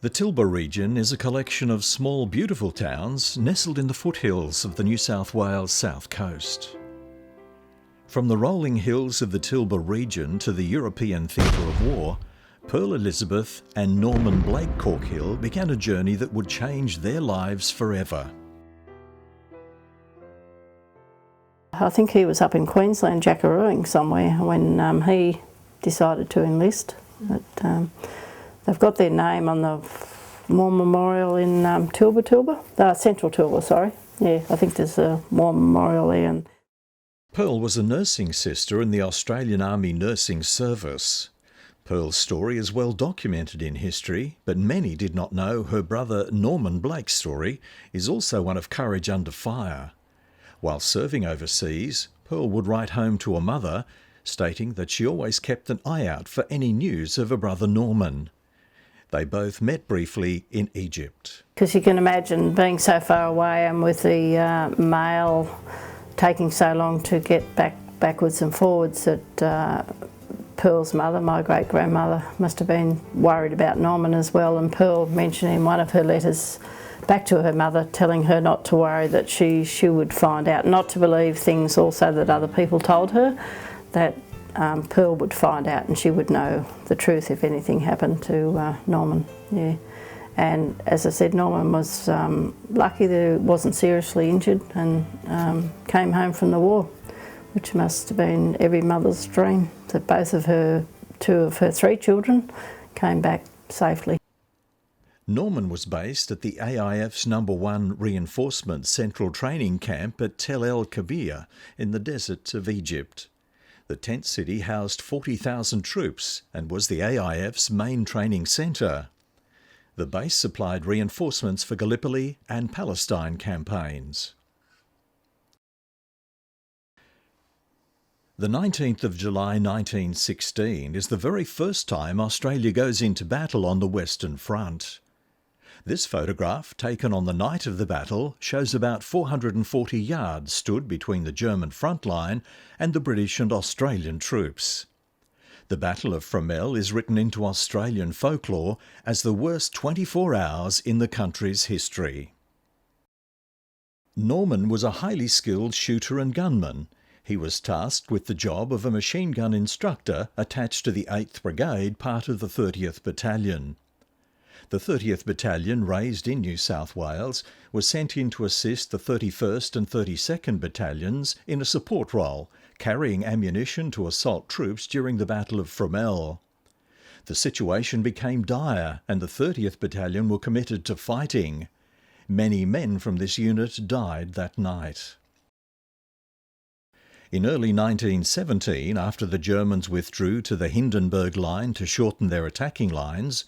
The Tilba region is a collection of small, beautiful towns nestled in the foothills of the New South Wales south coast. From the rolling hills of the Tilba region to the European theatre of war, Pearl Elizabeth and Norman Blake Corkhill began a journey that would change their lives forever. I think he was up in Queensland jackarooing somewhere when he decided to enlist. But, they've got their name on the War Memorial in Tilba, Central Tilba, sorry. Yeah, I think there's a War Memorial there. And Pearl was a nursing sister in the Australian Army Nursing Service. Pearl's story is well documented in history, but many did not know her brother Norman Blake's story is also one of courage under fire. While serving overseas, Pearl would write home to her mother, stating that she always kept an eye out for any news of her brother Norman. They both met briefly in Egypt. Because you can imagine being so far away and with the mail taking so long to get backwards and forwards that Pearl's mother, my great-grandmother, must have been worried about Norman as well, and Pearl mentioned in one of her letters back to her mother, telling her not to worry, that she would find out, not to believe things also that other people told her, that Pearl would find out and she would know the truth if anything happened to Norman. Yeah. And as I said, Norman was lucky that he wasn't seriously injured and came home from the war, which must have been every mother's dream, that both of her, two of her three children came back safely. Norman was based at the AIF's No. 1 Reinforcement Central Training Camp at Tel El Kabir in the desert of Egypt. The tent city housed 40,000 troops and was the AIF's main training centre. The base supplied reinforcements for Gallipoli and Palestine campaigns. The 19th of July 1916 is the very first time Australia goes into battle on the Western Front. This photograph, taken on the night of the battle, shows about 440 yards stood between the German front line and the British and Australian troops. The Battle of Fromelles is written into Australian folklore as the worst 24 hours in the country's history. Norman was a highly skilled shooter and gunman. He was tasked with the job of a machine gun instructor attached to the 8th Brigade, part of the 30th Battalion. The 30th Battalion, raised in New South Wales, was sent in to assist the 31st and 32nd Battalions in a support role, carrying ammunition to assault troops during the Battle of Fromelles. The situation became dire and the 30th Battalion were committed to fighting. Many men from this unit died that night. In early 1917, after the Germans withdrew to the Hindenburg Line to shorten their attacking lines,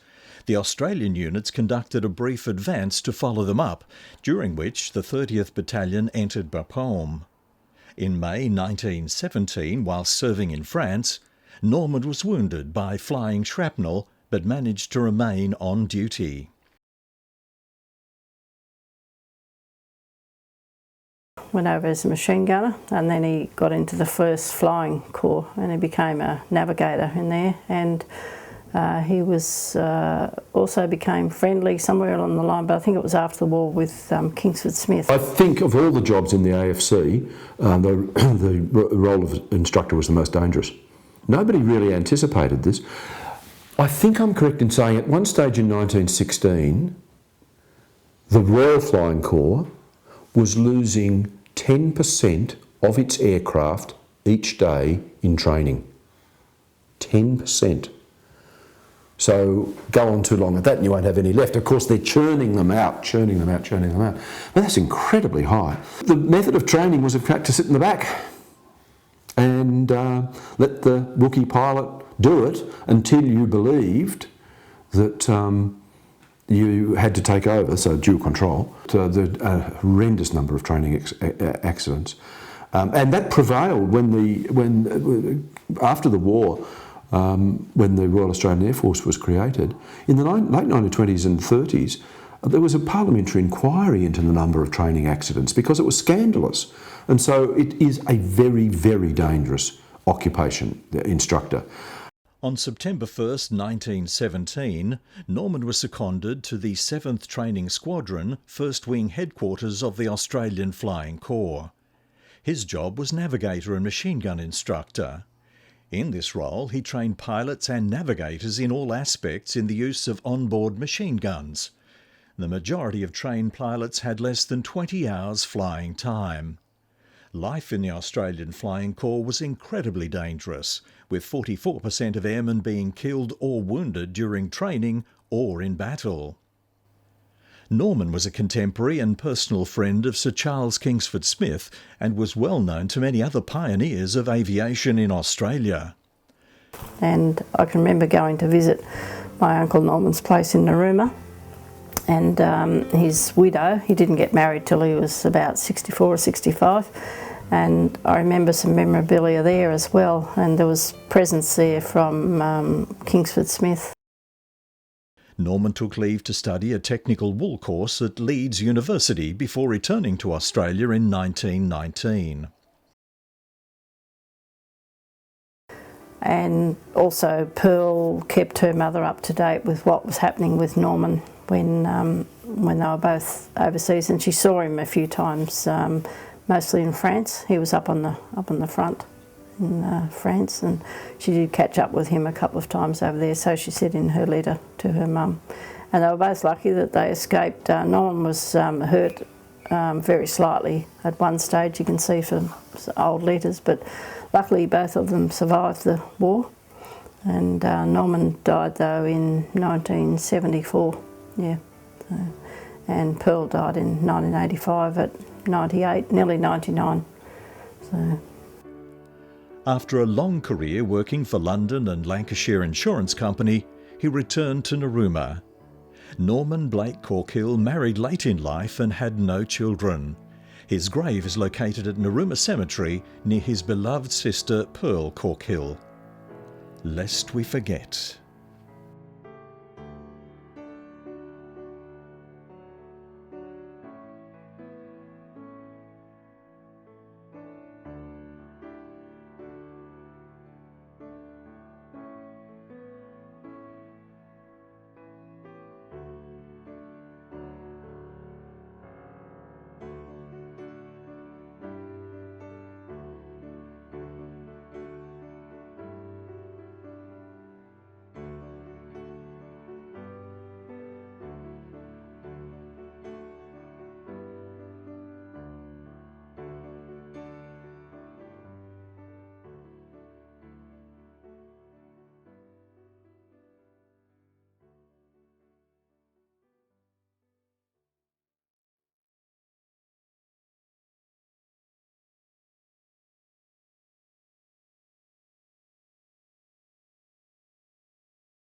the Australian units conducted a brief advance to follow them up, during which the 30th Battalion entered Bapaume. In May 1917, while serving in France, Norman was wounded by flying shrapnel but managed to remain on duty. Went over as a machine gunner, and then he got into the 1st Flying Corps and he became a navigator in there, and he was also became friendly somewhere along the line, but I think it was after the war, with Kingsford Smith. I think of all the jobs in the AFC, the role of instructor was the most dangerous. Nobody really anticipated this. I think I'm correct in saying at one stage in 1916, the Royal Flying Corps was losing 10% of its aircraft each day in training. 10%. So go on too long at that and you won't have any left. Of course, they're churning them out. But that's incredibly high. The method of training was, in fact, to sit in the back and let the rookie pilot do it until you believed that you had to take over, so dual control. The horrendous number of training accidents. And that prevailed when after the war, when the Royal Australian Air Force was created. In the late 1920s and 30s, there was a parliamentary inquiry into the number of training accidents because it was scandalous. And so it is a very, very dangerous occupation, the instructor. On September 1st, 1917, Norman was seconded to the 7th Training Squadron, 1st Wing Headquarters of the Australian Flying Corps. His job was navigator and machine gun instructor. In this role, he trained pilots and navigators in all aspects in the use of onboard machine guns. The majority of trained pilots had less than 20 hours flying time. Life in the Australian Flying Corps was incredibly dangerous, with 44% of airmen being killed or wounded during training or in battle. Norman was a contemporary and personal friend of Sir Charles Kingsford Smith and was well known to many other pioneers of aviation in Australia. And I can remember going to visit my Uncle Norman's place in Narooma, and his widow, he didn't get married till he was about 64 or 65, and I remember some memorabilia there as well, and there was presents there from Kingsford Smith. Norman took leave to study a technical wool course at Leeds University before returning to Australia in 1919. And also Pearl kept her mother up to date with what was happening with Norman when they were both overseas, and she saw him a few times, mostly in France. He was up on the front in France, and she did catch up with him a couple of times over there, so she said in her letter to her mum. And they were both lucky that they escaped. Norman was hurt very slightly at one stage, you can see from old letters, but luckily both of them survived the war. And Norman died though in 1974, yeah. And Pearl died in 1985 at 98, nearly 99. So. After a long career working for London and Lancashire Insurance Company, he returned to Narooma. Norman Blake Corkhill married late in life and had no children. His grave is located at Narooma Cemetery near his beloved sister Pearl Corkhill. Lest we forget.